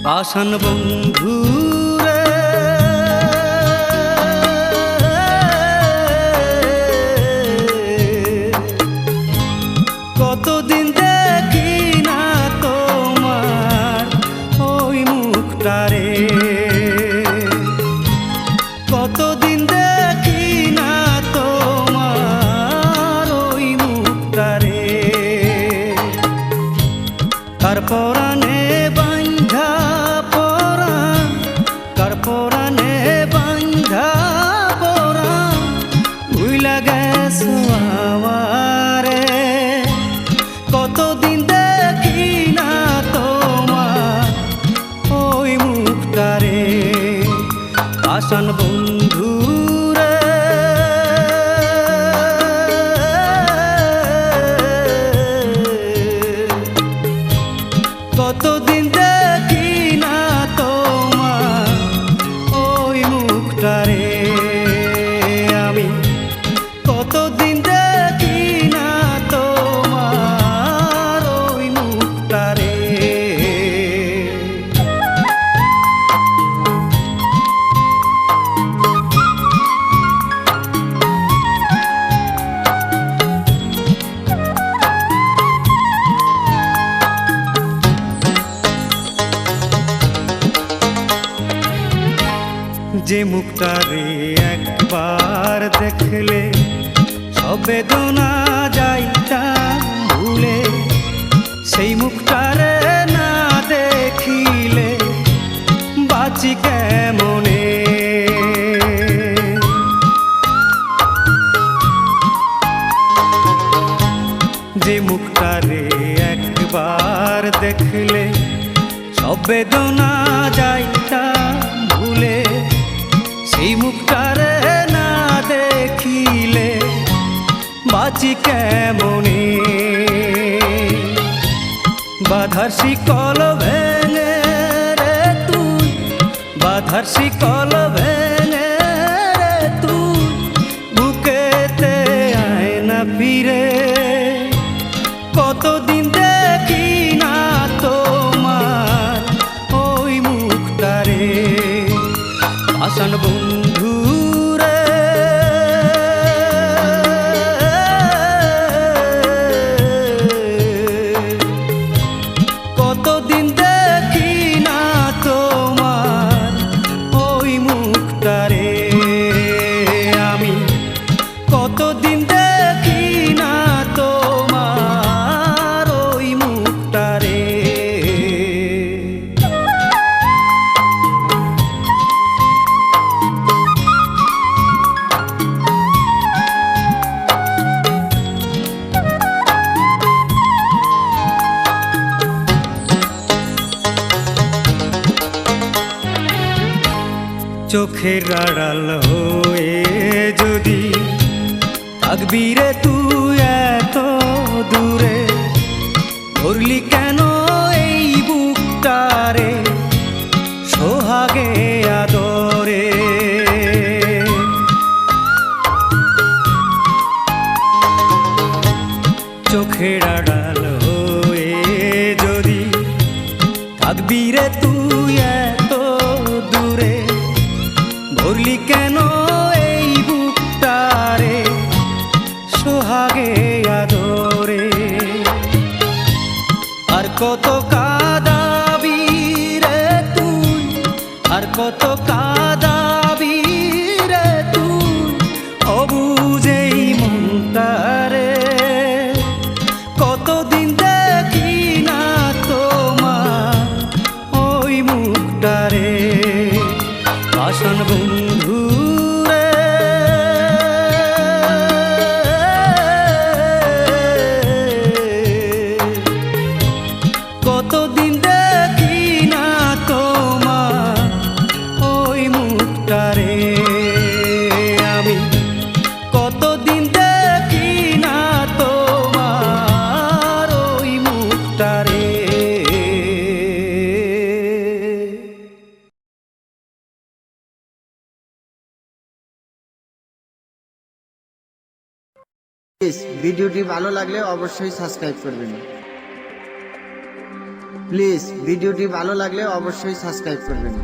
পাষাণ বন্ধু রে, কতদিন দেখি না তোমার ওই মুখটারে, কতদিন দেখি না তোমার ওই মুখটারে। কার পরাণে বাঁধা পরাণ, কার পরাণে বাঁধা পরাণ, ভুইলা গেছো আমারে। কতদিন দেখি না তোমার ওই মুখটারে, পাষাণ বন্ধু রে। কতদিন দেখি না তোমার ওই মুখটারে, আমি কতদিন দেখি না তোমার ওই মুখটারে। যে মুখটারে একবার দেখলে সব বেদনা যাইতা ভুলে, সেই মুখটারে না দেখিলে বাঁচি কেমনে। যে মুখটারে একবার দেখলে সব বেদনা যাইতা ভুলে, সেই মুখটারে না দেখিলে বাঁচি কেমনে। বাধার শিকল ভেঙে রে তুই, বাধার শিকল ভেঙে রে তুই, বুকেতে আয় না ফিরে। কতদিন দেখি না তোমার ওই মুখটারে, পাষাণ বন্ধু রে। কতদিন দেখি না তোমার ওই মুখটারে, আমি কতদিন দেখি না তোমার ওই মুখটারে। চোখের আড়াল হয়ে যদি থাকবি রে তুই এত দূরে, ধরলি কেন এই বুকটারে সোহাগে আদরে। চোখের আড়াল হয়ে যদি থাকবি রে তুই এত দূরে, ধরলি কেন এই বুকটারে সোহাগে আদরে। আর কত কাঁদাবি রে তুই, আর কত কাঁদাবি রে তুই, অবুঝেই মনটারে। কতদিন দেখি না তোমার ওই মুখটারে, পাষাণ বন্ধু রে। কতদিন দেখি না তোমার ওই মুখটারে, আমি কতদিন দেখি না তোমার ওই মুখটারে। ভিডিওটি ভালো লাগলে অবশ্যই সাবস্ক্রাইব করবেন। প্লিজ ভিডিওটি ভালো লাগলে অবশ্যই সাবস্ক্রাইব করবেন।